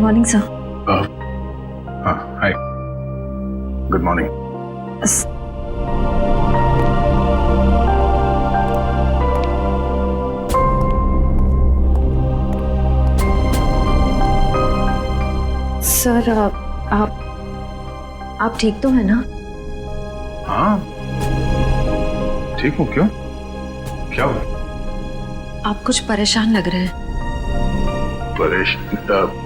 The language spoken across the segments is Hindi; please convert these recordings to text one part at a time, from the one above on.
Morning sir. हाँ, हाय, गुड मॉर्निंग। सर आप ठीक तो है ना? हाँ ठीक हूँ। क्यों, क्या हुआ? आप कुछ परेशान लग रहे हैं। परेशान?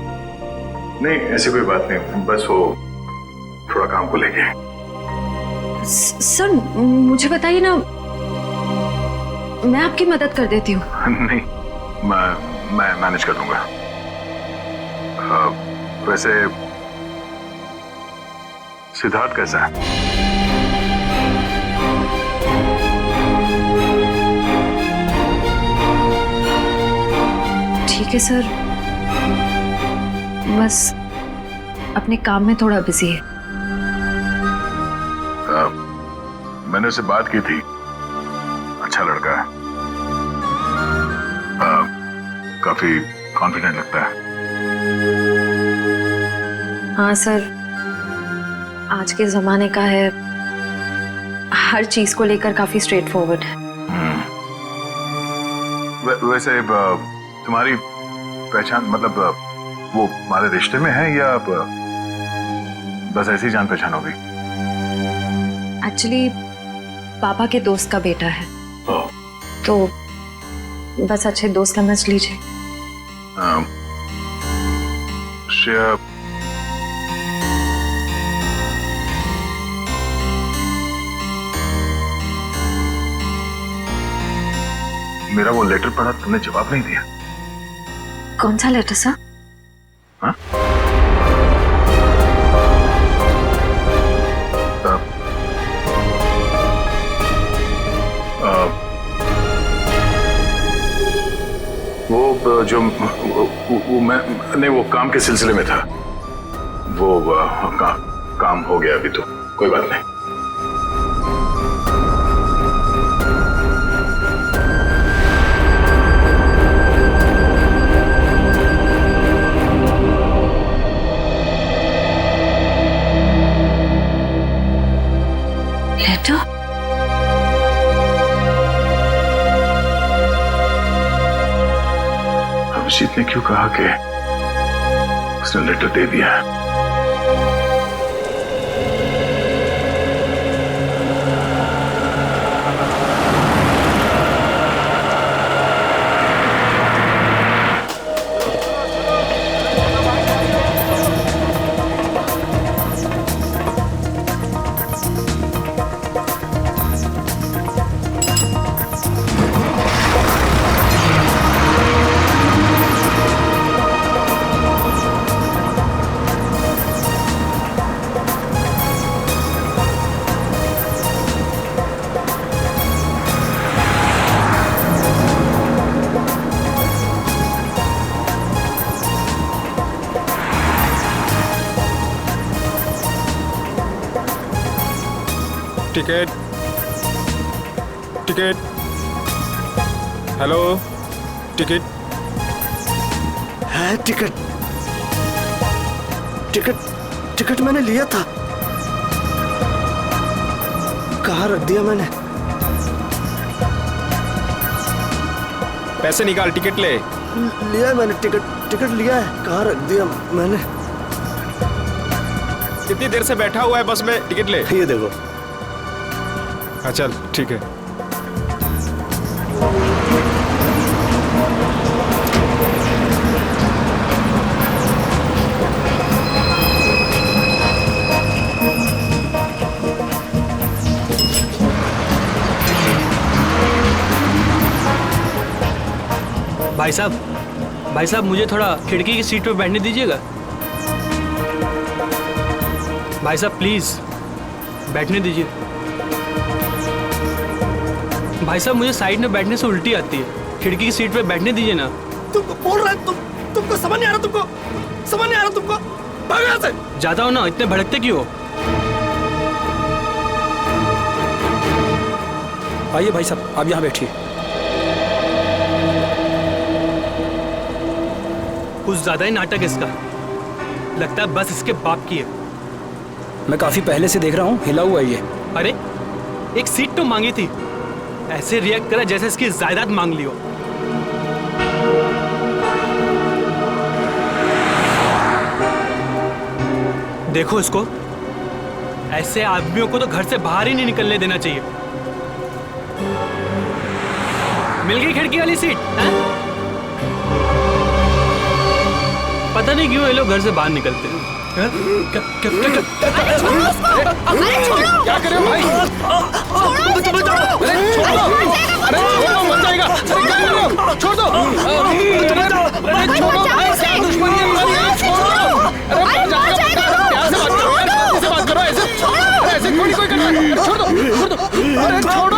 नहीं, ऐसी कोई बात नहीं, बस वो थोड़ा काम को लेके। सर मुझे बताइए ना, मैं आपकी मदद कर देती हूँ। नहीं, मैं मैनेज कर दूंगा। वैसे सिद्धार्थ कैसा है? ठीक है सर, बस अपने काम में थोड़ा बिजी है। मैंने उससे बात की थी, अच्छा लड़का है, काफी कॉन्फिडेंट लगता है। हाँ सर, आज के जमाने का है, हर चीज को लेकर काफी स्ट्रेट फॉरवर्ड है। वैसे तुम्हारी पहचान, मतलब वो हमारे रिश्ते में है या बस ऐसी जान पहचान होगी? एक्चुअली पापा के दोस्त का बेटा है, तो बस अच्छे दोस्त समझ लीजिए। श्रेया, मेरा वो लेटर पढ़ा, तुमने जवाब नहीं दिया। कौन सा लेटर सर? हाँ? वो जो वो मैं नहीं, वो काम के सिलसिले में था। वो काम हो गया अभी, तो कोई बात नहीं। लेटर? अभिजीत ने क्यों कहा कि उसने लेटर दे दिया? टिकट, टिकट, हेलो, टिकट है? टिकट टिकट टिकट मैंने लिया था, कहाँ रख दिया मैंने? पैसे निकाल, टिकट ले। लिया है मैंने, टिकट लिया है, कहाँ रख दिया मैंने? कितनी देर से बैठा हुआ है बस में, टिकट ले। ये देखो। हाँ चल ठीक है। भाई साहब मुझे थोड़ा खिड़की की सीट पे बैठने दीजिएगा। भाई साहब प्लीज बैठने दीजिए। भाई साहब मुझे साइड में बैठने से उल्टी आती है, खिड़की की सीट पे बैठने दीजिए ना। तुमको बोल रहा है, तुमको समझ नहीं आ रहा? तुमको समझ नहीं आ रहा? तुमको भागो यहाँ से। जाता हूँ ना, इतने भड़कते क्यों हो? आइए भाई साहब, आप यहाँ बैठिए। कुछ ज्यादा ही नाटक इसका। लगता है बस इसके बाप की है। मैं काफी पहले से देख रहा हूँ, हिला हुआ ही है। अरे एक सीट तो मांगी थी, ऐसे रिएक्ट करा जैसे इसकी जायदाद मांग ली हो। देखो इसको, ऐसे आदमियों को तो घर से बाहर ही नहीं निकलने देना चाहिए। मिल गई खिड़की वाली सीट है? पता नहीं क्यों ये लोग घर से बाहर निकलते हैं। क्या कर रहे हो भाई? अरे छोड़ दो, मर जाएगा। अरे क्या कर रहे हो? छोड़ दो। अरे छोड़ो भाई, क्या दुश्मनी है? छोड़ो। अरे मर जाएगा। प्यार से बात करो यार, शांति से बात करो। ऐसे थोड़ी कोई करता है। छोड़ दो। अरे छोड़ो।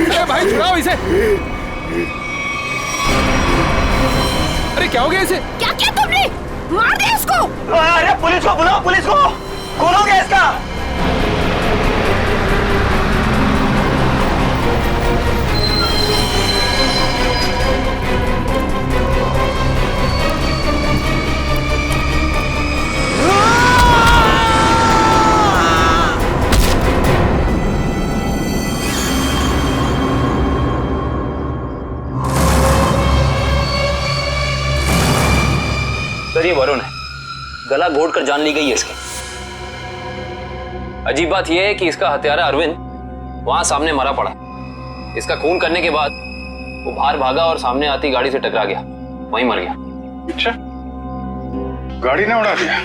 अरे भाई छुड़ाओ इसे। अरे क्या हो गया इसे? क्या किया तुमने? मार दे इसको। अरे पुलिस को बुलाओ, पुलिस को खोलोगे इसका। सर ये वरुण है, गला घोट कर जान ली गई है इसकी। अजीब बात यह है कि इसका हत्यारा अरविंद वहां सामने मरा पड़ा। इसका खून करने के बाद वो बाहर भागा और सामने आती गाड़ी से टकरा गया, वहीं मर गया। अच्छा, गाड़ी ने उड़ा दिया?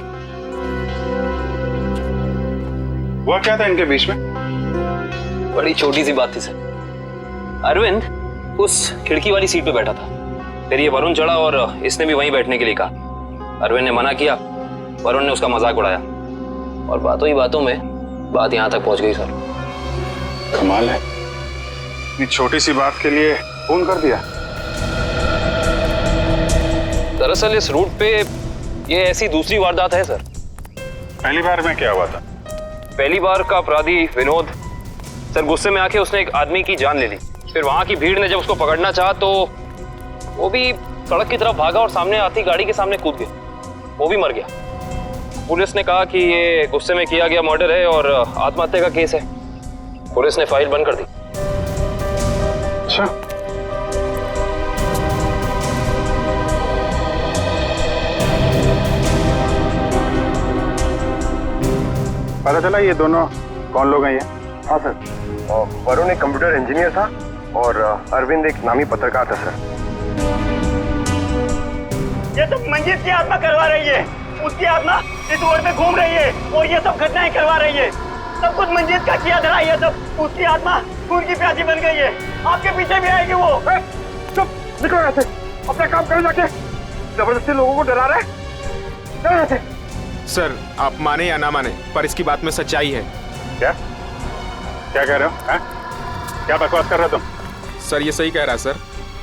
हुआ क्या था इनके बीच में? बड़ी छोटी सी बात थी सर। अरविंद उस खिड़की वाली सीट पे बैठा था, फिर ये वरुण चढ़ा और इसने भी वहीं बैठने के लिए कहा। अरविंद ने मना किया, वरुण ने उसका मजाक उड़ाया और बातों ही बातों में बात यहां तक पहुंच गई सर। कमाल है, इतनी छोटी सी बात के लिए फोन कर दिया। दरअसल इस रूट पे ये ऐसी दूसरी वारदात है सर। पहली बार में क्या हुआ था? पहली बार का अपराधी विनोद सर गुस्से में आके उसने एक आदमी की जान ले ली। फिर वहां की भीड़ ने जब उसको पकड़ना चाहा तो वो भी सड़क की तरफ भागा और सामने आती गाड़ी के सामने कूद गया, वो भी मर गया। पुलिस ने कहा कि ये गुस्से में किया गया मर्डर है और आत्महत्या का केस है। पुलिस ने फाइल बंद कर दी। अच्छा, पता चला ये दोनों कौन लोग हैं ये? हाँ सर, वरुण एक कंप्यूटर इंजीनियर था और अरविंद एक नामी पत्रकार था सर। ये सब मंजीत की आत्मा करवा रही है, उसकी आत्मा इस रोड पे घूम रही है और ये सब घटनाएं करवा रही है। सब कुछ मंजीत का किया धरा, ये सब उसकी आत्मा खून की प्यासी बन गई है। आपके पीछे भी आएगी वो। चुप, निकलो यहाँ से, अपना काम करो जाके। जबरदस्ती लोगों को डरा रहे, चलो यहाँ से। सर आप माने या ना माने, पर इसकी बात में सच्चाई है। क्या क्या कह रहे हो? है? क्या बकवास कर रहे हो तुम? सर ये सही कह रहा है सर।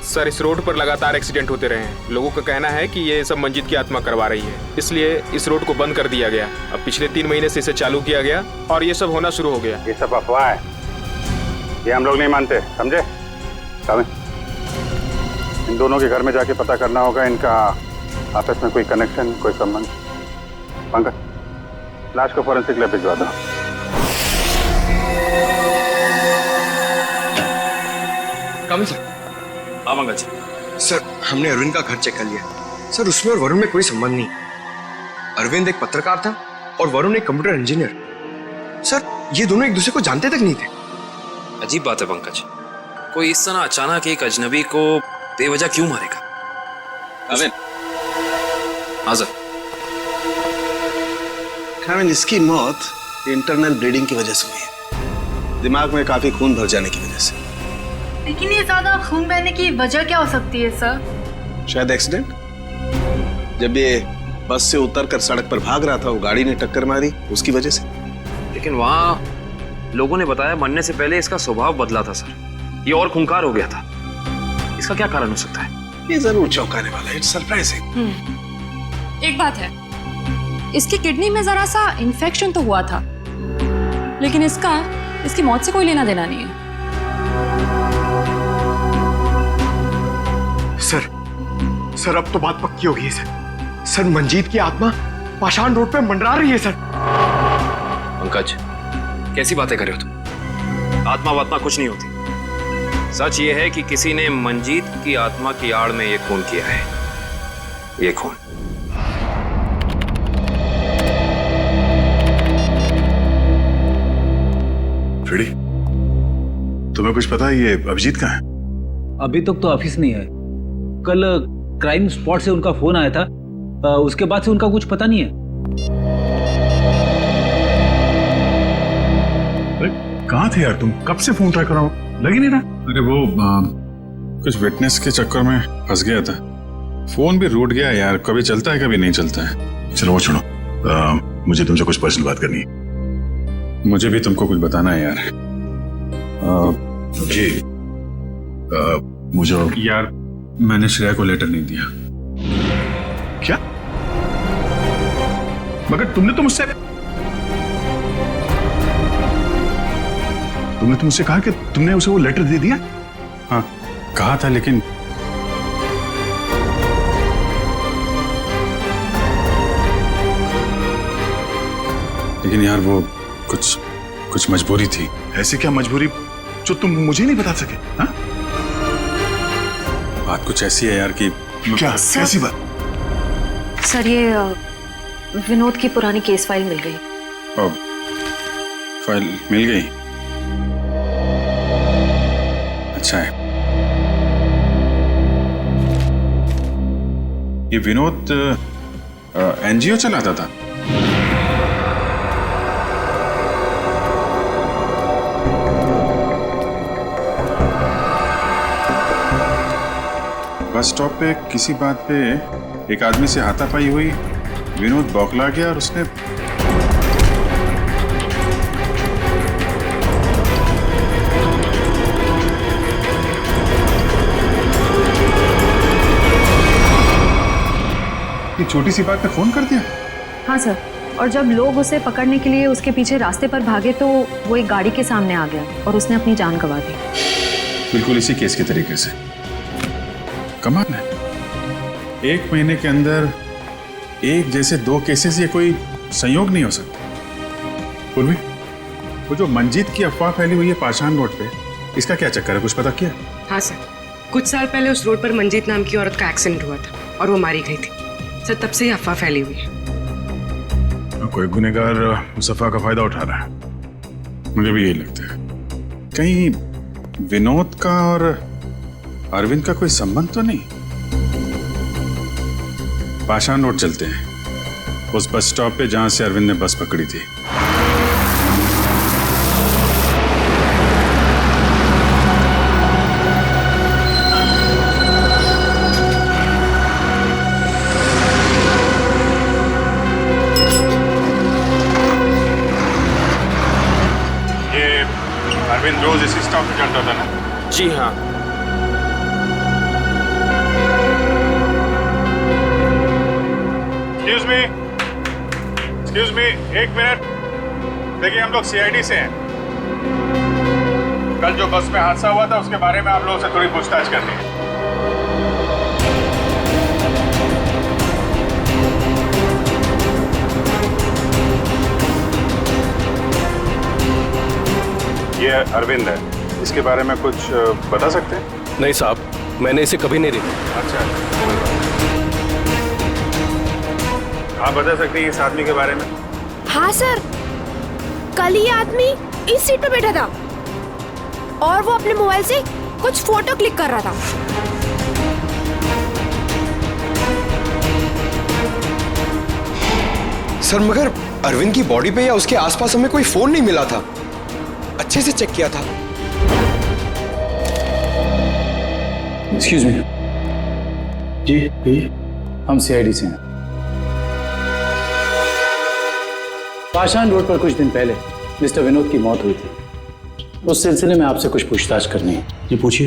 सर इस रोड पर लगातार एक्सीडेंट होते रहे हैं। लोगों का कहना है कि ये सब मंजीत की आत्मा करवा रही है, इसलिए इस रोड को बंद कर दिया गया। अब पिछले 3 महीने से इसे चालू किया गया और ये सब होना शुरू हो गया। ये सब अफवाह है, ये हम लोग नहीं मानते, समझे? इन दोनों के घर में जाके पता करना होगा इनका आपस में कोई कनेक्शन, कोई संबंध। पंकज, लाश को फॉरेंसिक लैब भिजवा दो। कम सर। सर हमने अरविंद का घर चेक कर लिया सर, उसमें और वरुण में कोई संबंध नहीं। अरविंद एक पत्रकार था और वरुण एक कंप्यूटर इंजीनियर। सर ये दोनों एक दूसरे को जानते तक नहीं थे। अजीब बात है पंकज, कोई इस तरह अचानक एक अजनबी को बेवजह क्यों मारेगा? अरविंद, हाँ सर। इसकी मौत इंटरनल ब्लीडिंग की वजह से हुई है, दिमाग में काफी खून भर जाने की वजह से। लेकिन ये ज्यादा खून बहने की वजह क्या हो सकती है सर? शायद एक्सीडेंट। जब ये बस से उतरकर सड़क पर भाग रहा था, वो गाड़ी ने टक्कर मारी, उसकी वजह से। लेकिन वहां लोगों ने बताया मरने से पहले इसका स्वभाव बदला था सर, ये और खूंखार हो गया था। इसका क्या कारण हो सकता है? ये जरूर चौंकाने वाला है, इट्स सरप्राइजिंग। एक बात है, इसकी किडनी में जरा सा इन्फेक्शन तो हुआ था, लेकिन इसकी मौत से कोई लेना देना नहीं है। सर अब तो बात पक्की हो गई है सर। सर मंजीत की आत्मा पाषाण रोड पे मंडरा रही है सर। पंकज, कैसी बातें कर रहे हो तुम? आत्मा वात्मा कुछ नहीं होती। सच ये है कि किसी ने मंजीत की आत्मा की आड़ में ये खून किया है। ये खून फ्रेडी, तुम्हें कुछ पता है ये अभिजीत कहाँ है? अभी तक तो ऑफिस नहीं है। कल क्राइम स्पॉट से उनका फोन आया था, उसके बाद से उनका कुछ पता नहीं है। अरे कहाँ थे यार तुम? कब से फोन ट्राई कर रहा हूँ, लग ही नहीं रहा। अरे वो कुछ विटनेस के चक्कर में फंस गया था। फोन भी रूट गया यार, कभी चलता है कभी नहीं चलता है। चलो वो छोड़ो, मुझे तुमसे कुछ पर्सनल बात करनी है। मुझे भी तुमको कुछ बताना है यार। जी मुझे यार, मैंने श्रेया को लेटर नहीं दिया। क्या? मगर तुमने तो मुझसे कहा कि तुमने उसे वो लेटर दे दिया। हाँ कहा था, लेकिन यार वो कुछ मजबूरी थी। ऐसी क्या मजबूरी जो तुम मुझे नहीं बता सके? हाँ? बात कुछ ऐसी है यार कि क्या? कैसी बात? सर ये विनोद की पुरानी केस फाइल मिल गई। फाइल मिल गई? अच्छा है। ये विनोद एनजीओ चलाता था। बस स्टॉप पे किसी बात पे एक आदमी से हाथापाई हुई, विनोद बौखला गया और उसने ये छोटी सी बात पे फोन कर दिया। हाँ सर, और जब लोग उसे पकड़ने के लिए उसके पीछे रास्ते पर भागे तो वो एक गाड़ी के सामने आ गया और उसने अपनी जान गंवा दी। बिल्कुल इसी केस के तरीके से। कमाल है, 1 महीने के अंदर एक जैसे 2 केसेस, ये कोई संयोग नहीं हो सकता। पूर्वी, वो जो मंजीत की अफवाह फैली हुई है पाषाण रोड पे, इसका क्या चक्कर है? कुछ पता किया? हाँ सर, कुछ साल पहले उस रोड पर मंजीत नाम की औरत का एक्सीडेंट हुआ था और वो मारी गई थी। सर तब से ही अफवाह फैली हुई है। कोई गुनहगार उस अफवाह का फायदा उठा रहा है। मुझे भी यही लगता है। कहीं विनोद का और अरविंद का कोई संबंध तो नहीं? पाषाण रोड चलते हैं, उस बस स्टॉप पे जहां से अरविंद ने बस पकड़ी थी। ये अरविंद रोज इसी स्टॉप पे चलता था ना? जी हाँ। Excuse me, 1 minute. देखिए हम लोग सीआईडी से हैं। कल जो बस में हादसा हुआ था उसके बारे में आप लोगों से थोड़ी पूछताछ करनी है। ये अरविंद है, इसके बारे में कुछ बता सकते हैं? नहीं साहब, मैंने इसे कभी नहीं देखा। अच्छा, आप बता सकते हैं इस आदमी के बारे में? हाँ सर, कल ये आदमी इस सीट पर बैठा था और वो अपने मोबाइल से कुछ फोटो क्लिक कर रहा था। सर मगर अरविंद की बॉडी पे या उसके आसपास हमें कोई फोन नहीं मिला था। अच्छे से चेक किया था। Excuse me. जी हम सीआईडी से हैं। पाषाण रोड पर कुछ दिन पहले मिस्टर विनोद की मौत हुई थी। उस सिलसिले में आपसे कुछ पूछताछ करनी है। जी पूछिए।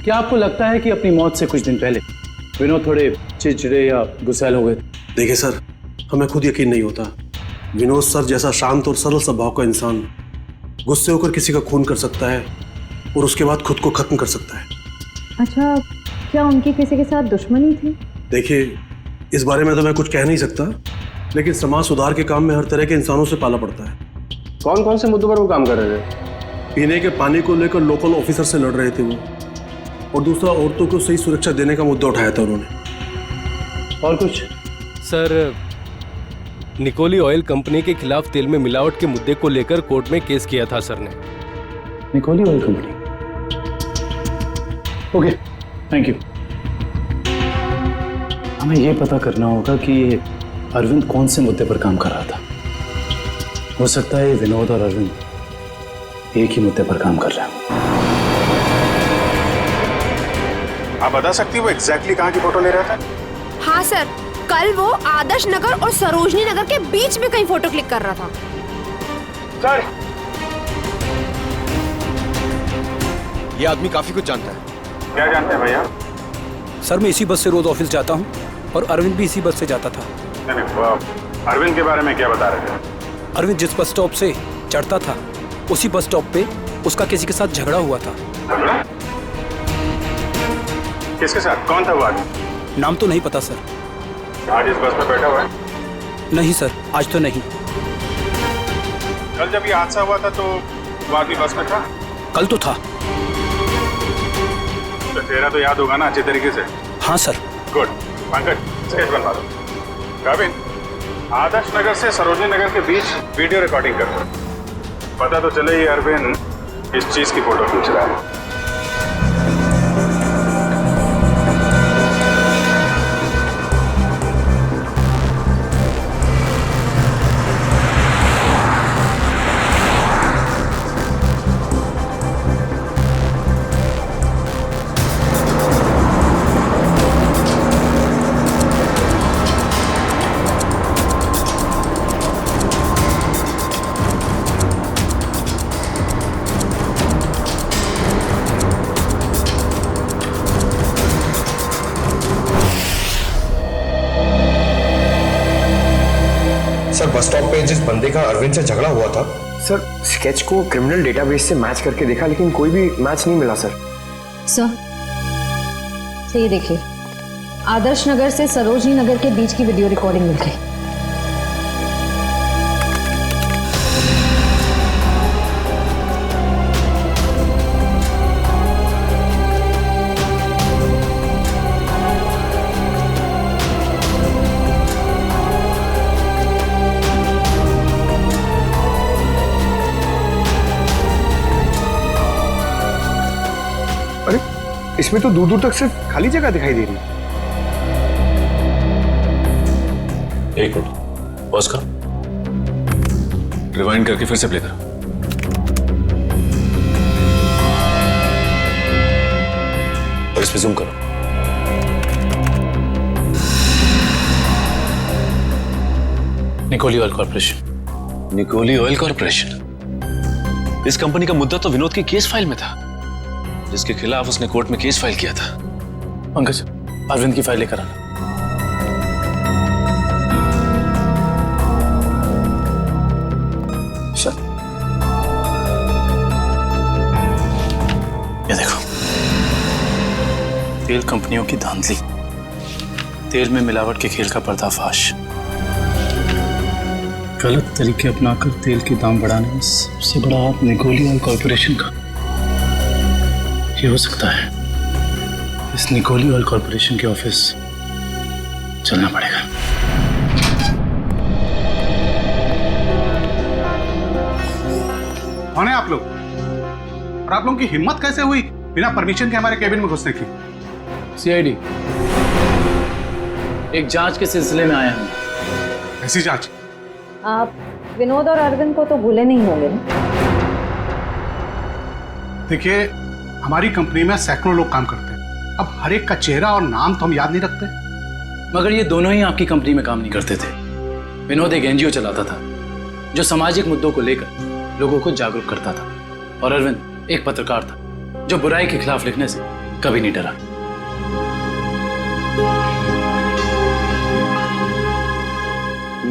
क्या आपको लगता है कि अपनी मौत से कुछ दिन पहले विनोद थोड़े चिड़चिड़े या गुस्सैल हो गए? देखिए सर, हमें खुद यकीन नहीं होता। विनोद सर जैसा शांत और सरल स्वभाव का इंसान गुस्से होकर किसी का खून कर सकता है और उसके बाद खुद को खत्म कर सकता है। अच्छा, क्या उनकी किसी के साथ दुश्मनी थी? देखिए, इस बारे में तो मैं कुछ कह नहीं सकता, लेकिन समाज सुधार के काम में हर तरह के इंसानों से पाला पड़ता है। कौन कौन से मुद्दों पर वो काम कर रहे थे? पीने के पानी को लेकर लोकल ऑफिसर से लड़ रहे थे वो, और दूसरा औरतों को सही सुरक्षा देने का मुद्दा उठाया था उन्होंने। और कुछ? सर, निकोली ऑयल कंपनी के खिलाफ तेल में मिलावट के मुद्दे को लेकर कोर्ट में केस किया था सर ने। निकोली oil company? Okay, thank you. हमें यह पता करना होगा कि अरविंद कौन से मुद्दे पर काम कर रहा था। हो सकता है विनोद और अरविंद एक ही मुद्दे पर काम कर रहे हैं। आप बता सकती हो वो एग्जैक्टली कहाँ की फोटो ले रहा था? हाँ सर, कल वो आदर्श नगर और सरोजनी नगर के बीच में कहीं फोटो क्लिक कर रहा था। सर, ये आदमी काफी कुछ जानता है। क्या जानते हैं भैया? सर, मैं इसी बस से रोज ऑफिस जाता हूँ और अरविंद भी इसी बस से जाता था। अरविंद के बारे में क्या बता रहे थे? अरविंद जिस बस स्टॉप से चढ़ता था उसी बस स्टॉप पे उसका किसी के साथ झगड़ा हुआ था। झगड़ा? किसके साथ? कौन था वो आदमी? नाम तो नहीं पता सर। आज इस बस में बैठा हुआ है? नहीं सर, आज तो नहीं। कल जब ये हादसा हुआ था तो वो आदमी बस में था? कल तो था। तो चेहरा तो याद होगा ना अच्छे तरीके से? हाँ सर। गुड। पंकज, स्केच बनवा दो। रविन, आदर्श नगर से सरोजनी नगर के बीच वीडियो रिकॉर्डिंग कर दो। पता तो चले ये अरविंद इस चीज की फोटो खींच रहा है। सर, बस स्टॉप पे जिस बंदे का अरविंद से झगड़ा हुआ था, सर स्केच को क्रिमिनल डेटाबेस से मैच करके देखा लेकिन कोई भी मैच नहीं मिला सर। सर, ये देखिए, आदर्श नगर से सरोजनी नगर के बीच की वीडियो रिकॉर्डिंग मिल गई। इसमें तो दूर दूर तक सिर्फ खाली जगह दिखाई दे रही है। एक मिनट, पॉज करो, रिवाइंड करके फिर से प्ले करो। और इस पे जूम करो। निकोली ऑयल कॉर्पोरेशन। निकोली ऑयल कॉर्पोरेशन? इस कंपनी का मुद्दा तो विनोद की केस फाइल में था, जिसके खिलाफ उसने कोर्ट में केस फाइल किया था। पंकज, अरविंद की फाइल लेकर आना। सर, ये देखो, तेल कंपनियों की धांधली, तेल में मिलावट के खेल का पर्दाफाश, गलत तरीके अपनाकर तेल के दाम बढ़ाने में सबसे बड़ा हाथ निकोली ऑयल कॉर्पोरेशन का। ये हो सकता है इस निकोली ऑयल कॉर्पोरेशन के ऑफिस चलना पड़ेगा। कौन है आप लोग? और आप लोगों की हिम्मत कैसे हुई बिना परमिशन के हमारे केबिन में घुसने की? सीआईडी, एक जांच के सिलसिले में आया हूं। ऐसी जांच? आप विनोद और अरविंद को तो भूले नहीं होंगे ना? देखिए, हमारी कंपनी में सैकड़ों लोग काम करते हैं। अब हर एक का चेहरा और नाम तो हम याद नहीं रखते। मगर ये दोनों ही आपकी कंपनी में काम नहीं करते थे। विनोद एक एनजीओ चलाता था जो सामाजिक मुद्दों को लेकर लोगों को जागरूक करता था, और अरविंद एक पत्रकार था जो बुराई के खिलाफ लिखने से कभी नहीं डरा।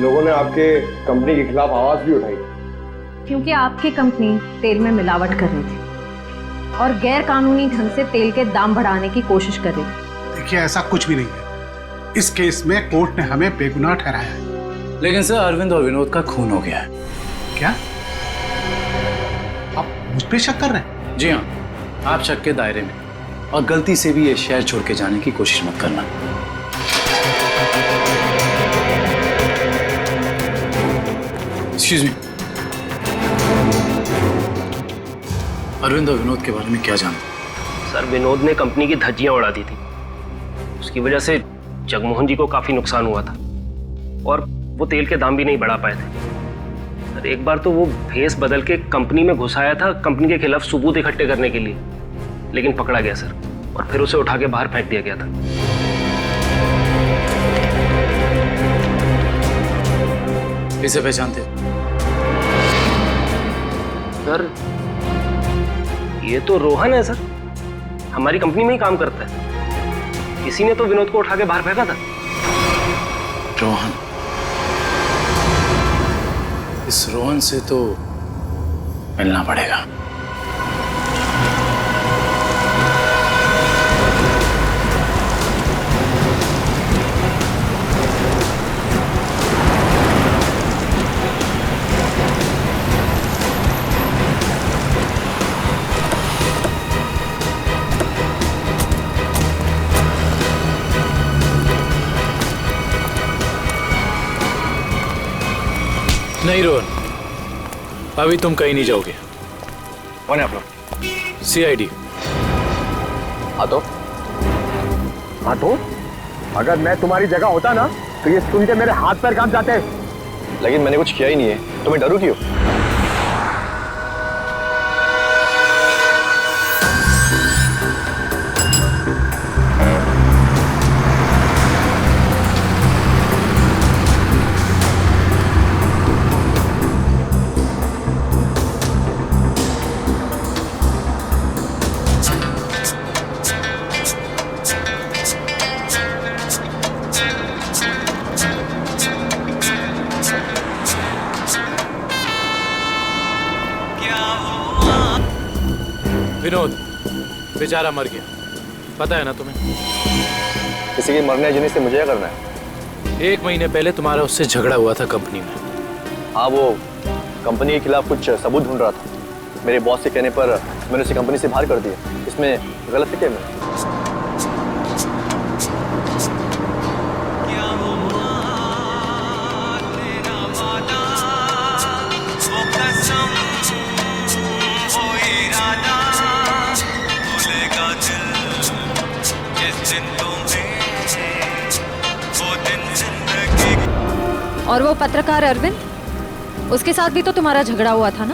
लोगों ने आपके कंपनी के खिलाफ आवाज भी उठाई क्योंकि आपकी कंपनी तेल में मिलावट कर रही थी और गैर कानूनी ढंग से तेल के दाम बढ़ाने की कोशिश कर रही थी। देखिए ऐसा कुछ भी नहीं है। इस केस में कोर्ट ने हमें बेगुनाह ठहराया है। लेकिन सर अरविंद और विनोद का खून हो गया है। क्या आप मुझ पे शक कर रहे हैं? जी हाँ, आप शक के दायरे में, और गलती से भी ये शहर छोड़ के जाने की कोशिश मत करना। एक्सक्यूज मी, अरविंद और विनोद के बारे में क्या जानते? सर विनोद ने कंपनी की धज्जियां उड़ा दी थी। उसकी वजह से जगमोहन जी को काफी नुकसान हुआ था और वो तेल के दाम भी नहीं बढ़ा पाए थे। सर एक बार तो वो भेस बदल के कंपनी में घुस आया था कंपनी के खिलाफ सबूत इकट्ठे करने के लिए, लेकिन पकड़ा गया सर, और फिर उसे उठा के बाहर फेंक दिया गया था। इसे पहचानते? सर ये तो रोहन है सर, हमारी कंपनी में ही काम करता है। किसी ने तो विनोद को उठा के बाहर फेंका था। रोहन? इस रोहन से तो मिलना पड़ेगा। नहीं रोहन, अभी तुम कहीं नहीं जाओगे। कौन है आप लोग? CID। हाँ तो अगर मैं तुम्हारी जगह होता ना तो ये सुन के मेरे हाथ पैर कांप जाते, लेकिन मैंने कुछ किया ही नहीं है, तो मैं डरूं क्यों? विनोद बेचारा मर गया, पता है ना तुम्हें? किसी के मरने जीने से मुझे क्या करना है? 1 महीने पहले तुम्हारा उससे झगड़ा हुआ था कंपनी में। हाँ, वो कंपनी के खिलाफ कुछ सबूत ढूंढ रहा था। मेरे बॉस के कहने पर मैंने उसे कंपनी से बाहर कर दिया। इसमें गलत क्या मैं? और वो पत्रकार अरविंद, उसके साथ भी तो तुम्हारा झगड़ा हुआ था ना?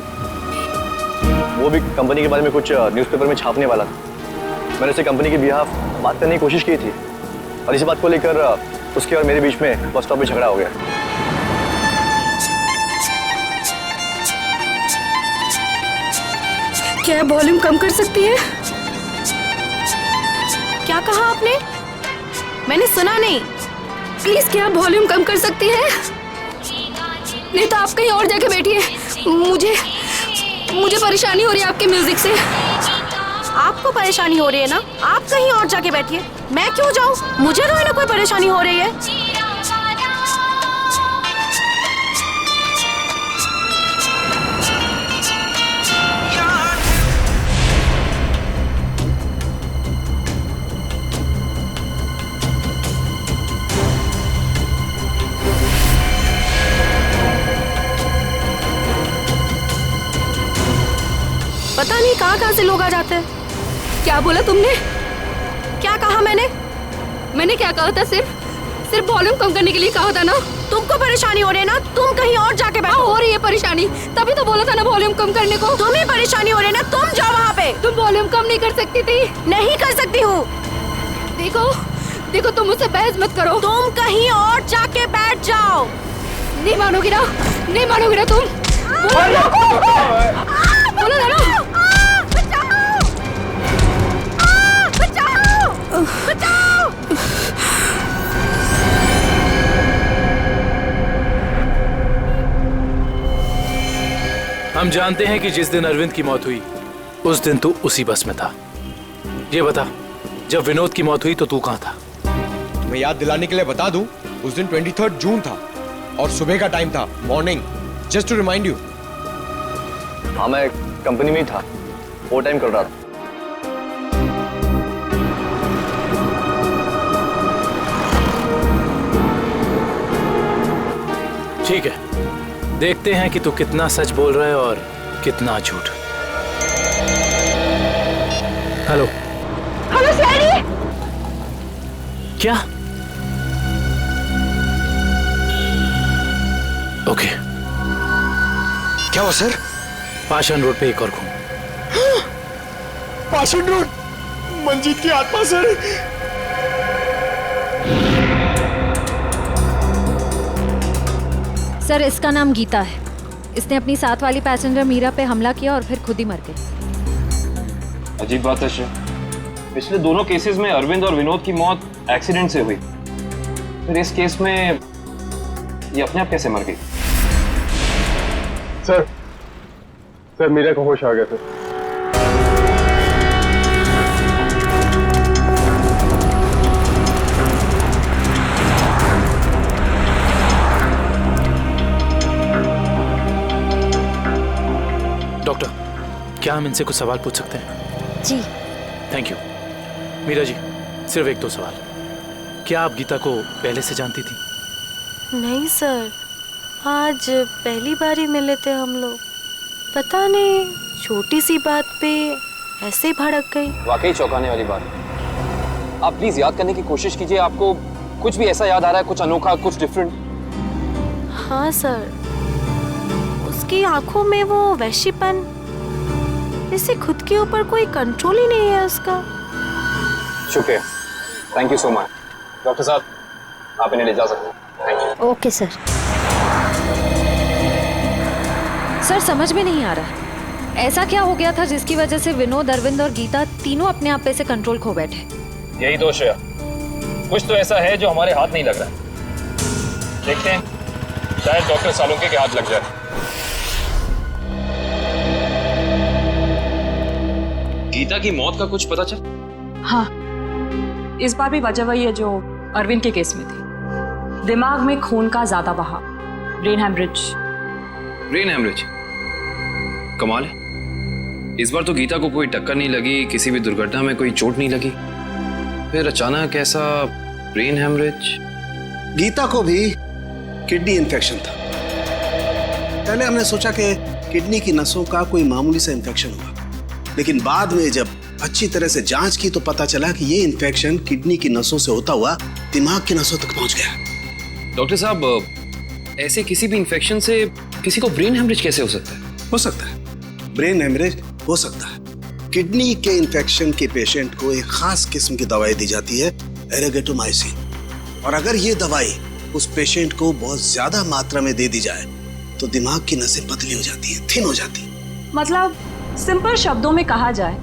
वो भी कंपनी के बारे में कुछ न्यूज़पेपर में छापने वाला था। मैंने उसे कंपनी के बिहाफ बात करने की कोशिश की थी, और इसी बात को लेकर उसके और मेरे बीच में बस स्टॉप पे झगड़ा हो गया। क्या वॉल्यूम कम कर सकती है? क्या कहा आपने? मैंने सुना नहीं। प्लीज क्या वॉल्यूम कम कर सकती है? नहीं तो आप कहीं और जाके बैठिए। मुझे परेशानी हो रही है आपके म्यूजिक से। आपको परेशानी हो रही है ना? आप कहीं और जाके बैठिए। मैं क्यों जाऊं? मुझे तो ना कोई परेशानी हो रही है। पता नहीं कहाँ से लोग आ जाते हैं। क्या बोला तुमने? क्या कहा मैंने? मैंने क्या कहा था? सिर्फ वॉल्यूम कम करने के लिए कहा था ना। तुमको परेशानी हो रही है ना? तुम कहीं और जाके बैठो। हो रही है परेशानी, तभी तो बोला था ना वॉल्यूम कम करने को। तुम्हें परेशानी हो रही है ना? तुम जाओ वहाँ पे। तुम वॉल्यूम कम नहीं कर सकती थी? नहीं कर सकती हूँ। देखो तुम मुझसे बहस मत करो। तुम कहीं और जाके बैठ जाओ। नहीं मानोगी ना? नहीं मानोगी ना तुम? बोलो ना। बचाओ! हम जानते हैं कि जिस दिन अरविंद की मौत हुई उस दिन तू उसी बस में था। ये बता, जब विनोद की मौत हुई तो तू कहाँ था? मैं याद दिलाने के लिए बता दूं, उस दिन 23 जून था और सुबह का टाइम था, morning, just to remind you. हाँ, मैं कंपनी में ही था, ओवर टाइम कर रहा था। ठीक है, देखते हैं कि तू कितना सच बोल रहा है और कितना झूठ। Hello hello CID. क्या? ओके। क्या हुआ सर? पाषाण रोड पे एक और खून। पाषाण रोड, मंजीत की आत्मा सर। सर, इसका नाम गीता है। इसने अपनी साथ वाली पैसेंजर मीरा पे हमला किया और फिर खुद ही मर गई। अजीब बात है श्रेया, पिछले दोनों केसेस में अरविंद और विनोद की मौत एक्सीडेंट से हुई, फिर इस केस में ये अपने आप कैसे मर गई? सर मीरा को होश आ गया सर। डॉक्टर, क्या हम इनसे कुछ सवाल पूछ सकते हैं? जी। Thank you. मीरा जी, सिर्फ एक दो सवाल। क्या आप गीता को पहले से जानती थी? नहीं सर, आज पहली बार ही मिले थे हम लोग। पता नहीं छोटी सी बात पे ऐसे भड़क गई। वाकई चौंकाने वाली बात है। आप प्लीज याद करने की कोशिश कीजिए, आपको कुछ भी ऐसा याद आ रहा है, कुछ अनोखा, कुछ डिफरेंट? हाँ सर, उसकी आंखों में वो वैशीपन, जैसे खुद के ऊपर कोई कंट्रोल ही नहीं है उसका। शुक्रिया, thank you so much. Doctor साहब, आप इन्हें ले जा सकते हैं। Thank you. Okay sir. Sir, समझ में नहीं आ रहा, ऐसा क्या हो गया था जिसकी वजह से विनोद, अरविंद और गीता तीनों अपने आप पे से कंट्रोल खो बैठे? यही दोष है, कुछ तो ऐसा है जो हमारे हाथ नहीं लग रहा है। देखते हैं, शायद डॉक्टर सालुंके के हाथ लग जाए। गीता की मौत का कुछ पता चल? हाँ, इस बार भी वजह वही है जो अरविंद के केस में थी। दिमाग में खून का ज्यादा बहाव, ब्रेन हैमरेज। Brain haemorrhage? कमाल है, इस बार तो गीता को कोई टक्कर नहीं लगी, किसी भी दुर्घटना में कोई चोट नहीं लगी, फिर अचानक ऐसा ब्रेन हैमरेज। गीता को भी किडनी इन्फेक्शन था। पहले हमने सोचा कि किडनी की नसों का कोई मामूली सा इन्फेक्शन हुआ, लेकिन बाद में जब अच्छी तरह से जांच की तो पता चला कि ये इन्फेक्शन किडनी की नसों से होता हुआ दिमाग की नसों तक पहुंच गया। डॉक्टर साहब, ऐसे किसी भी इन्फेक्शन से किसी को ब्रेन हैमरेज कैसे हो सकता है? हो सकता है, ब्रेन हेमरेज हो सकता है। किडनी के इन्फेक्शन के पेशेंट को एक खास किस्म की दवाई दी जाती है, एरेगेटोमाइसिन, और अगर ये दवाई उस पेशेंट को बहुत ज्यादा मात्रा में दे दी जाए तो दिमाग की नसें पतली हो जाती हैं, थिन हो जाती हैं। मतलब सिंपल शब्दों में कहा जाए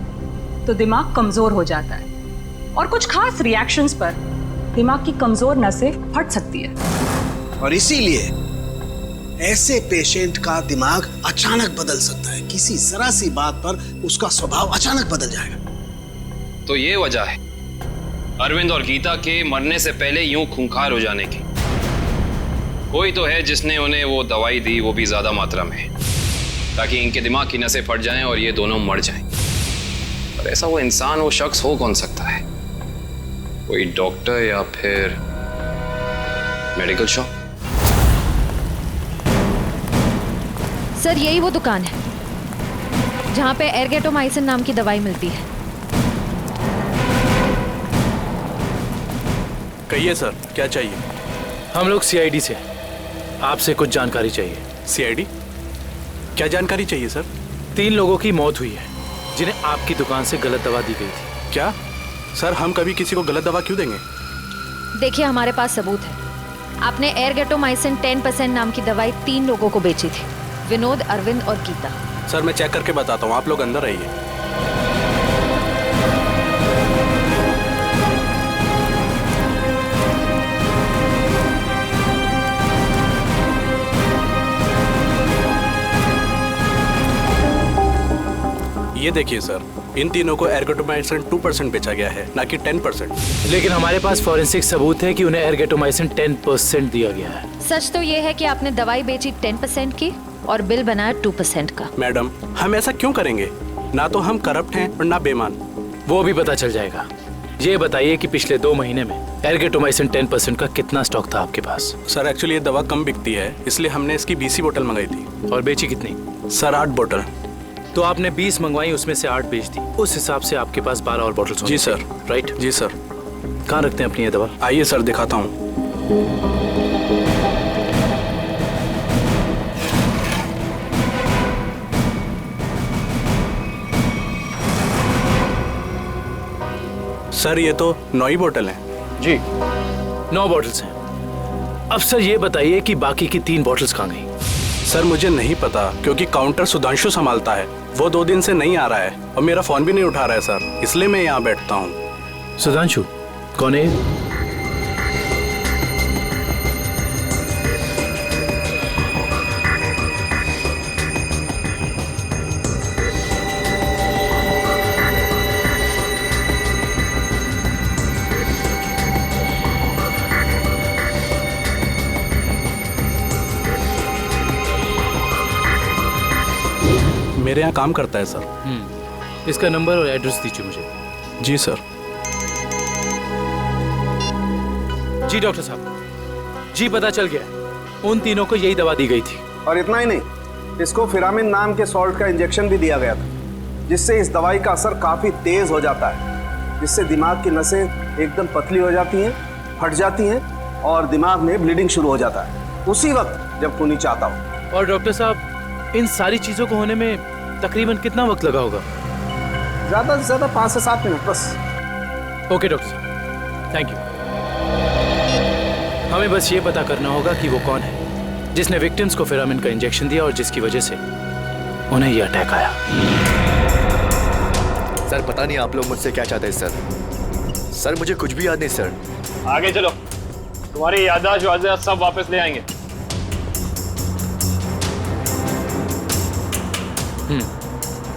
तो दिमाग कमजोर हो जाता है और कुछ खास रिएक्शंस पर दिमाग की कमजोर नसें फट सकती है। और इसीलिए ऐसे पेशेंट का दिमाग अचानक बदल सकता है, किसी जरा सी बात पर उसका स्वभाव अचानक बदल जाएगा। तो ये वजह है अरविंद और गीता के मरने से पहले यूं खूंखार हो जाने की। कोई तो है जिसने उन्हें वो दवाई दी, वो भी ज्यादा मात्रा में, ताकि इनके दिमाग की नसें फट जाएं और ये दोनों मर जाएं। पर ऐसा वो इंसान, वो शख्स हो कौन सकता है? कोई डॉक्टर या फिर मेडिकल शॉप? सर, यही वो दुकान है जहाँ पे एरगेटोमाइसिन नाम की दवाई मिलती है। कहिए सर, क्या चाहिए? हम लोग सीआईडी से हैं, आपसे कुछ जानकारी चाहिए। सीआईडी? क्या जानकारी चाहिए सर? 3 लोगों की मौत हुई है जिन्हें आपकी दुकान से गलत दवा दी गई थी। क्या सर, हम कभी किसी को गलत दवा क्यों देंगे? देखिए, हमारे पास सबूत है। आपने एरगेटोमाइसिन 10% नाम की दवाई 3 लोगों को बेची थी, विनोद, अरविंद और गीता। सर, मैं चेक करके बताता हूँ, आप लोग अंदर आइए। ये देखिए सर, इन तीनों को एर्गोटोमाइसिन 2% बेचा गया है, ना कि 10%। लेकिन हमारे पास फॉरेंसिक सबूत है कि उन्हें एर्गोटोमाइसिन 10% दिया गया है। सच तो ये है कि आपने दवाई बेची 10% की और बिल बनाया 2% का। मैडम, हम ऐसा क्यों करेंगे? ना तो हम करप्ट हैं और ना बेईमान। वो भी पता चल जाएगा। ये बताइए कि पिछले 2 महीने में एर्गोटोमाइसिन 10% का कितना स्टॉक था आपके पास? सर एक्चुअली ये दवा कम बिकती है, इसलिए हमने इसकी 20 बोतल मंगाई थी। और बेची कितनी? सर 8 बोतल। तो आपने 20 मंगवाई, उसमें से 8 बेच दी। उस हिसाब से आपके पास 12 और बोतल्स होंगी। जी सर। राइट? जी सर। कहाँ रखते हैं अपनी ये दवा? आइए सर दिखाता हूँ। सर ये तो 9 ही बोतल हैं। जी 9 बोतल्स हैं। अब सर ये बताइए कि बाकी की 3 बोतल्स कहाँ गई? सर मुझे नहीं पता, क्योंकि काउंटर सुधांशु संभालता है। वो 2 दिन से नहीं आ रहा है और मेरा फोन भी नहीं उठा रहा है सर, इसलिए मैं यहाँ बैठता हूँ। सुधांशु कौन है? मेरे यहाँ काम करता है सर। इसका नंबर और एड्रेस दीजिए मुझे। जी सर। जी डॉक्टर साहब, जी पता चल गया, उन तीनों को यही दवा दी गई थी। और इतना ही नहीं, इसको फिरामिन नाम के सॉल्ट का इंजेक्शन भी दिया गया था, जिससे इस दवाई का असर काफी तेज हो जाता है, जिससे दिमाग की नसें एकदम पतली हो जाती हैं, फट जाती हैं और दिमाग में ब्लीडिंग शुरू हो जाता है उसी वक्त जब खूनी चाहता हो। और डॉक्टर साहब, इन सारी चीजों को होने में तकरीबन कितना वक्त लगा होगा? ज्यादा से ज्यादा 5 से 7 मिनट बस। ओके डॉक्टर साहब, थैंक यू। हमें बस ये पता करना होगा कि वो कौन है जिसने विक्टिम्स को फिरामिन का इंजेक्शन दिया और जिसकी वजह से उन्हें ये अटैक आया। सर पता नहीं आप लोग मुझसे क्या चाहते हैं सर। सर मुझे कुछ भी याद नहीं सर। आगे चलो, तुम्हारी याददाश्त सब वापस ले आएंगे।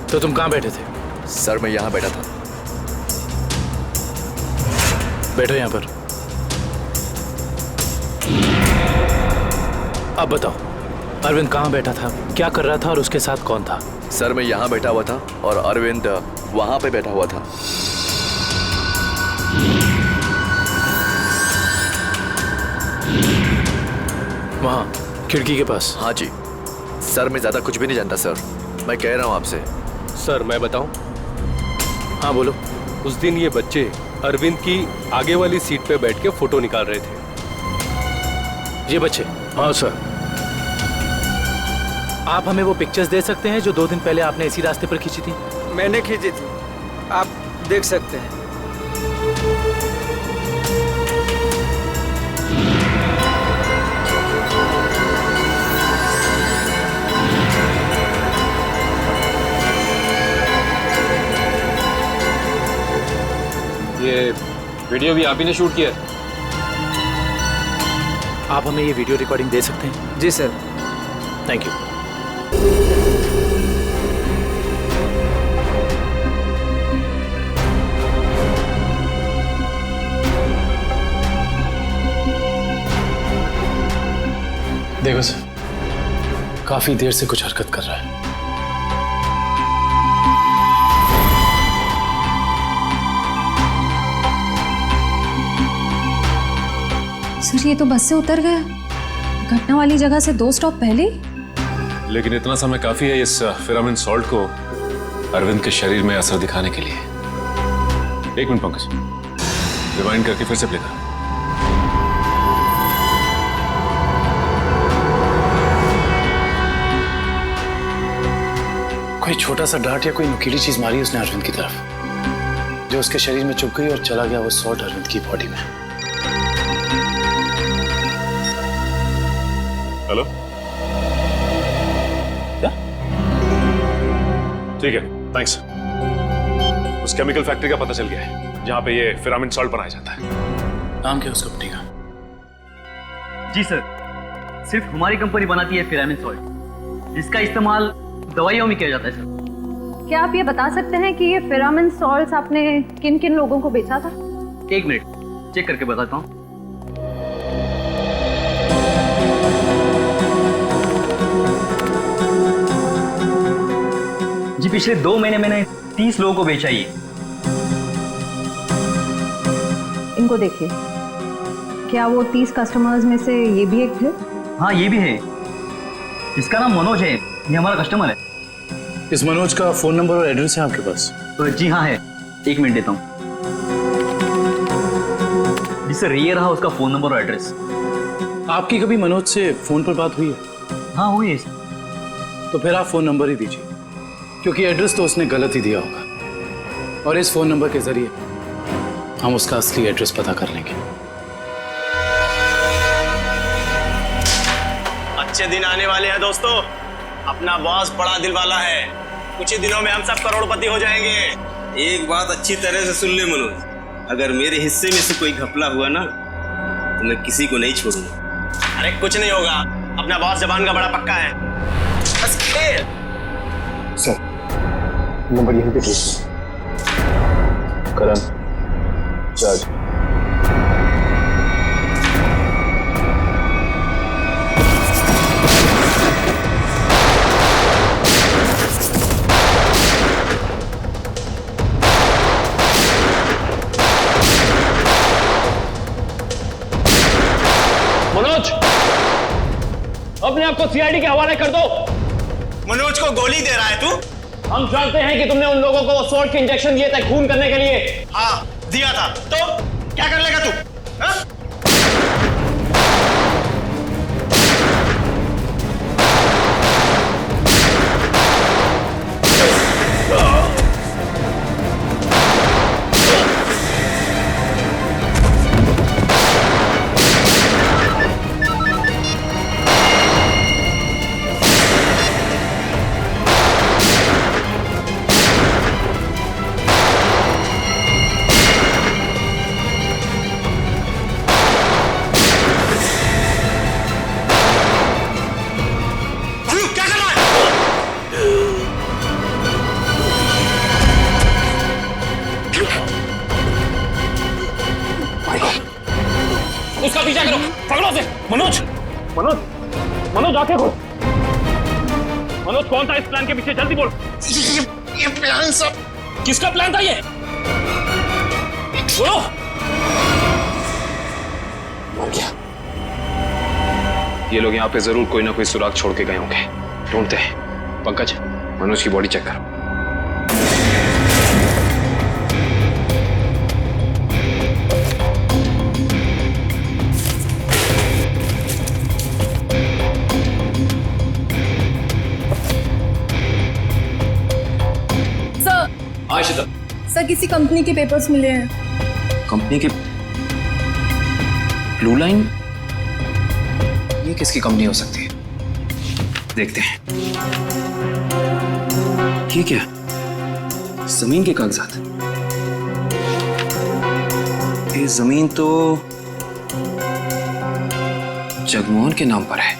तो तुम कहाँ बैठे थे? सर मैं यहाँ बैठा था। बैठो यहाँ पर। अब बताओ, अरविंद कहाँ बैठा था, क्या कर रहा था और उसके साथ कौन था? सर मैं यहाँ बैठा हुआ था और अरविंद वहाँ पे बैठा हुआ था। वहाँ खिड़की के पास? हाँ जी सर, मैं ज्यादा कुछ भी नहीं जानता सर, मैं कह रहा हूँ आपसे। सर मैं बताऊं? हाँ बोलो। उस दिन ये बच्चे अरविंद की आगे वाली सीट पे बैठ के फोटो निकाल रहे थे। ये बच्चे? हाँ सर। आप हमें वो पिक्चर्स दे सकते हैं जो 2 दिन पहले आपने इसी रास्ते पर खींची थी? मैंने खींची थी, आप देख सकते हैं। ये वीडियो भी आप ही ने शूट किया? आप हमें ये वीडियो रिकॉर्डिंग दे सकते हैं? जी सर। Thank you. देखो सर, काफी देर से कुछ हरकत कर रहा है। सर ये तो बस से उतर गया, घटना वाली जगह से 2 स्टॉप पहले। लेकिन इतना समय काफी है इस फिरामिन सॉल्ट को अरविंद के शरीर में असर दिखाने के लिए। 1 मिनट पंकज, रिवाइंड करके फिर से प्ले कर। कोई छोटा सा डांट या कोई नुकीली चीज मारी उसने अरविंद की तरफ, जो उसके शरीर में चुभ गई और चला गया वो सॉल्ट अरविंद की बॉडी में। हेलो, क्या? ठीक है, थैंक्स। उस केमिकल फैक्ट्री का पता चल गया है जहां पे ये फिरामिन सॉल्ट बनाया जाता है। नाम क्या है उस कंपनी का? जी सर, सिर्फ हमारी कंपनी बनाती है फिरामिन सॉल्ट, जिसका इस्तेमाल दवाइयों में किया जाता है सर। क्या आप ये बता सकते हैं कि ये फिरामिन सॉल्ट्स आपने किन किन लोगों को बेचा था? 1 मिनट चेक करके बताता हूँ। जी पिछले 2 महीने मैंने 30 लोगों को बेचा ही। इनको देखिए, क्या वो 30 कस्टमर्स में से ये भी एक थे? हाँ ये भी है। इसका नाम मनोज है, ये हमारा कस्टमर है। इस मनोज का फोन नंबर और एड्रेस है आपके पास? जी हाँ है, 1 मिनट देता हूँ। जी सर, ये रहा उसका फोन नंबर और एड्रेस। आपकी कभी मनोज से फोन पर बात हुई है? हाँ हुई है। तो फिर आप फोन नंबर ही दीजिए, क्योंकि एड्रेस तो उसने गलत ही दिया होगा और इस फोन नंबर के जरिए हम उसका असली एड्रेस पता कर लेंगे। अच्छे दिन आने वाले हैं दोस्तों। अपना बॉस बड़ा दिल वाला है, कुछ ही दिनों में हम सब करोड़पति हो जाएंगे। एक बात अच्छी तरह से सुन ले मनोज, अगर मेरे हिस्से में से कोई घपला हुआ ना तो मैं किसी को नहीं छोड़ूंगा। अरे कुछ नहीं होगा, अपना बॉस जबान का बड़ा पक्का है। बस खेल। सर नंबर यहीं पे भेज। करण, जज। मनोज, अपने आप को सीआईडी के हवाले कर दो। मनोज को गोली दे रहा है तू? हम जानते हैं कि तुमने उन लोगों को सॉल्ट के इंजेक्शन दिए थे खून करने के लिए। हाँ दिया था, तो क्या कर लेगा तू? हा? उसका पीछा करो, पकड़ो उसे। मनोज, मनोज, मनोज आंखें खोल। मनोज कौन था इस प्लान के पीछे? जल्दी बोल। ये प्लान सब किसका प्लान था ये? बोलो। मर गया। ये लोग यहाँ पे जरूर कोई ना कोई सुराग छोड़ के गए होंगे, ढूंढते हैं। पंकज, मनोज की बॉडी चेक कर। सर किसी कंपनी के पेपर्स मिले हैं। कंपनी के? Blue line? ये किसकी कंपनी हो सकती है? देखते हैं। ये क्या? जमीन के कागजात। ये जमीन तो जगमोहन के नाम पर है।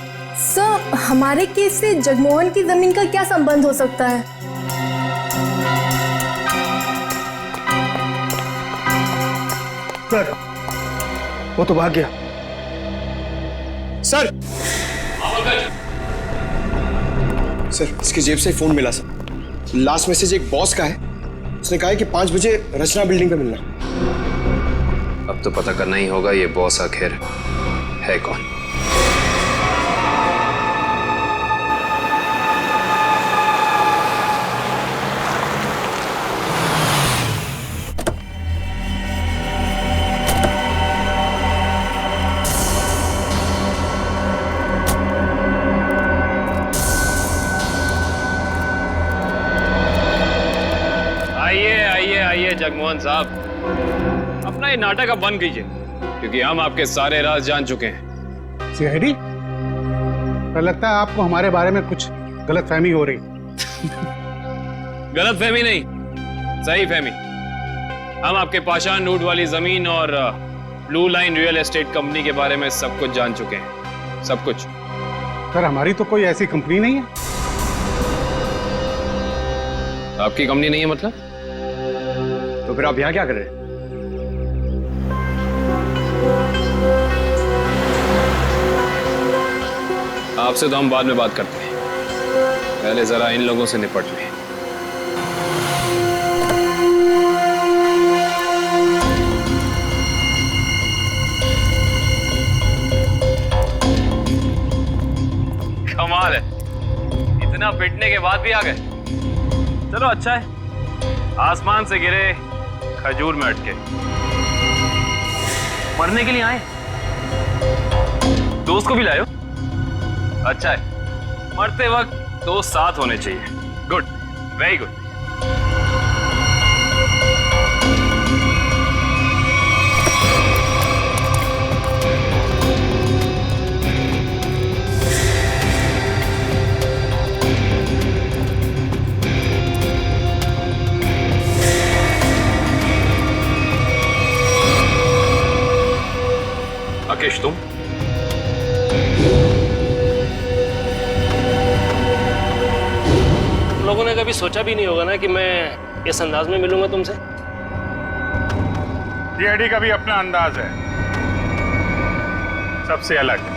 सर हमारे केस से जगमोहन की जमीन का क्या संबंध हो सकता है? सर वो तो भाग गया। सर सर इसकी जेब से फोन मिला सर। लास्ट मैसेज एक बॉस का है, उसने कहा है कि 5 बजे रचना बिल्डिंग पे मिलना। अब तो पता करना ही होगा ये बॉस आखिर है कौन। जगमोहन साहब, अपना ये नाटक अब बंद कीजिए, क्योंकि हम आपके सारे राज जान चुके हैं। सीआईडी? पर लगता है आपको हमारे बारे में कुछ गलतफहमी हो रही। गलतफहमी नहीं, सही फहमी। हम आपके पाषाण नूड वाली जमीन और blue line real estate company के बारे में सब कुछ जान चुके हैं, सब कुछ। सर हमारी तो कोई ऐसी कंपनी नहीं है। आपकी कंपनी नहीं है मतलब? तो फिर आप यहाँ क्या कर रहे हैं? आपसे तो हम बाद में बात करते हैं, पहले जरा इन लोगों से निपट लें। कमाल है, इतना पिटने के बाद भी आ गए। चलो अच्छा है, आसमान से गिरे खजूर में अटके। मरने के लिए आए, दोस्त को भी लाए हो? अच्छा है, मरते वक्त दोस्त साथ होने चाहिए। Good, very good. राकेश, तुम? लोगों ने कभी सोचा भी नहीं होगा ना कि मैं इस अंदाज में मिलूंगा तुमसे। डीआईडी का भी अपना अंदाज है, सबसे अलग।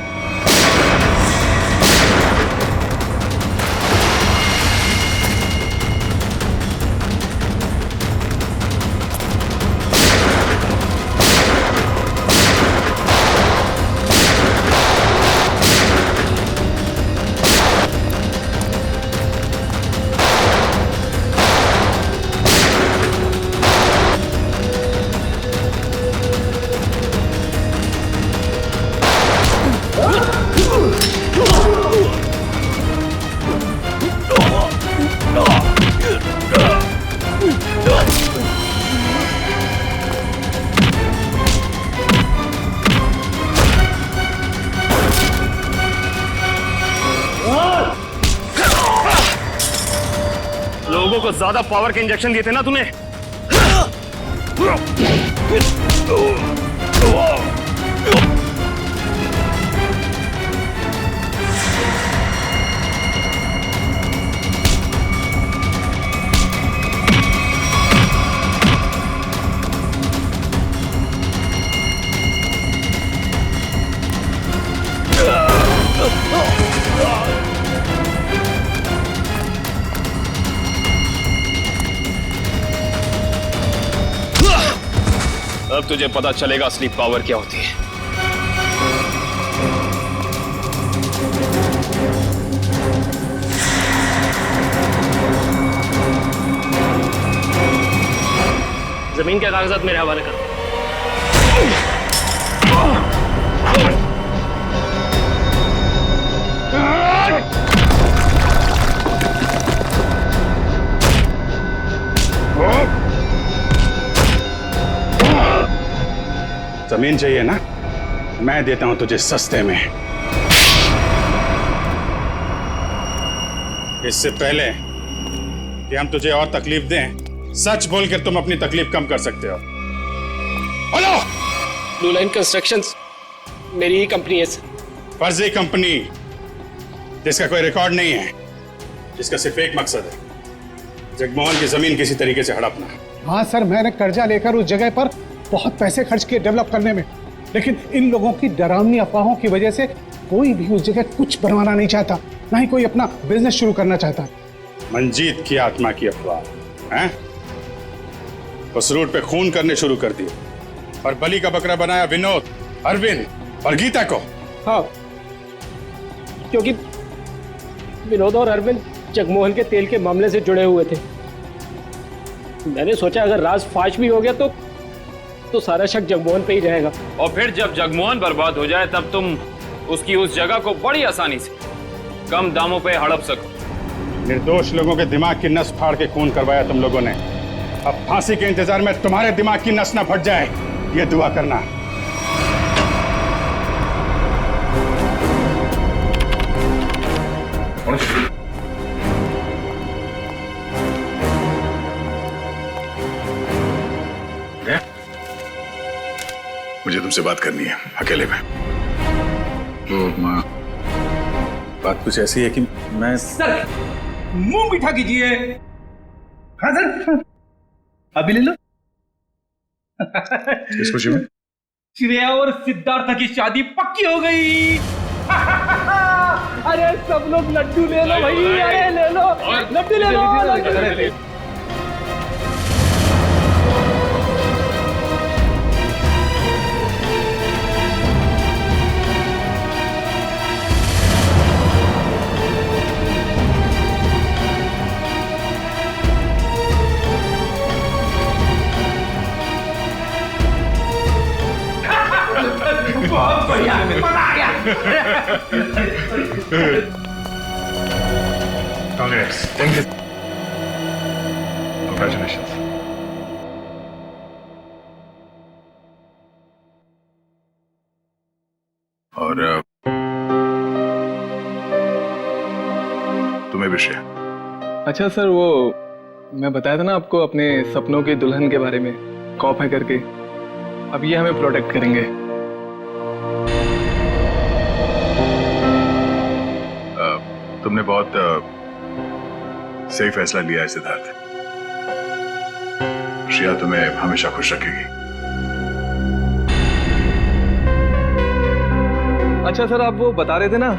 लोगों को ज्यादा पावर के इंजेक्शन दिए थे ना तुम्हें। अब तुझे पता चलेगा असली पावर क्या होती है। जमीन के कागजात मेरे हवाले कर। जमीन चाहिए ना, मैं देता हूं तुझे सस्ते में। इससे पहले कि हम तुझे और तकलीफ दें, सच बोलकर तुम अपनी तकलीफ कम कर सकते हो। हेलो, ब्लू लाइन कंस्ट्रक्शंस मेरी ही कंपनी है सर। फर्जी कंपनी जिसका कोई रिकॉर्ड नहीं है, जिसका सिर्फ एक मकसद है, जगमोहन की जमीन किसी तरीके से हड़पना। हाँ सर, मैंने कर्जा लेकर उस जगह पर बहुत पैसे खर्च किए डेवलप करने में, लेकिन इन लोगों की डरावनी अफवाहों की वजह से कोई भी उस जगह कुछ बनवाना नहीं चाहता, ना ही कोई अपना बिजनेस शुरू करना चाहता। मंजीत की आत्मा की अफवाह हैं? उस रूट पे खून करने शुरू कर दिए और बलि का बकरा बनाया विनोद, अरविंद और गीता को। हाँ, क्योंकि विनोद और अरविंद जगमोहन के तेल के मामले से जुड़े हुए थे। मैंने सोचा अगर राज फाश भी हो गया तो सारा शक जगमोहन पे ही रहेगा। और फिर जब जगमोहन बर्बाद हो जाए तब तुम उसकी उस जगह को बड़ी आसानी से कम दामों पे हड़प सको। निर्दोष लोगों के दिमाग की नस फाड़ के खून करवाया तुम लोगों ने। अब फांसी के इंतजार में तुम्हारे दिमाग की नस ना फट जाए, ये दुआ करना। मुझे तुमसे बात करनी है अकेले में। तो माँ, बात कुछ ऐसी है कि मैं सर, मुंह मीठा कीजिए। हाँ सर, अभी ले लो। किस खुशी में? श्रेया और सिद्धार्थ की शादी पक्की हो गई। अरे सब लोग लड्डू ले लो भाई, अरे ले लो लड्डू, ले लो लड्डू। बहुत बढ़िया, मजा आ गया। Congress, thank you, congratulations. और तुम्हें भी श्रेया। अच्छा सर, वो मैं बताया था ना आपको अपने सपनों की दुल्हन के बारे में, कॉप है करके। अब ये हमें प्रोटेक्ट करेंगे। तुमने बहुत सही फैसला लिया है सिद्धार्थ। श्रेया तुम्हें हमेशा खुश रखेगी। अच्छा सर, आप वो बता रहे थे ना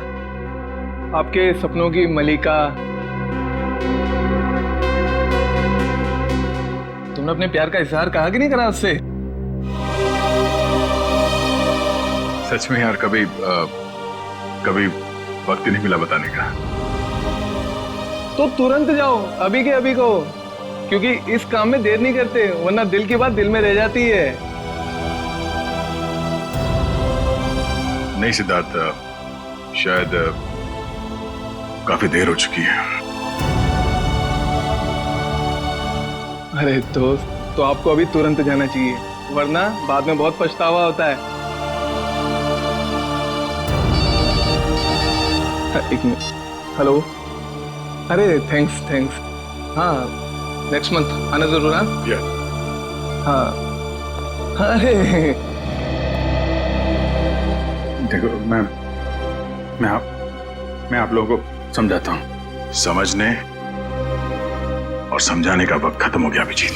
आपके सपनों की मलिका, तुमने अपने प्यार का इजहार कहा कि नहीं करा उससे? सच में यार, कभी वक्त ही नहीं मिला बताने का। तो तुरंत जाओ, अभी के अभी को, क्योंकि इस काम में देर नहीं करते, वरना दिल की बात दिल में रह जाती है। नहीं सिद्धार्थ, शायद काफी देर हो चुकी है। अरे दोस्त, तो आपको अभी तुरंत जाना चाहिए, वरना बाद में बहुत पछतावा होता है। एक मिनट, हेलो, अरे थैंक्स। हाँ, नेक्स्ट मंथ आना जरूर। हाँ, अरे देखो, मैं आप लोगों को समझाता हूँ। समझने और समझाने का वक्त खत्म हो गया अभिजीत।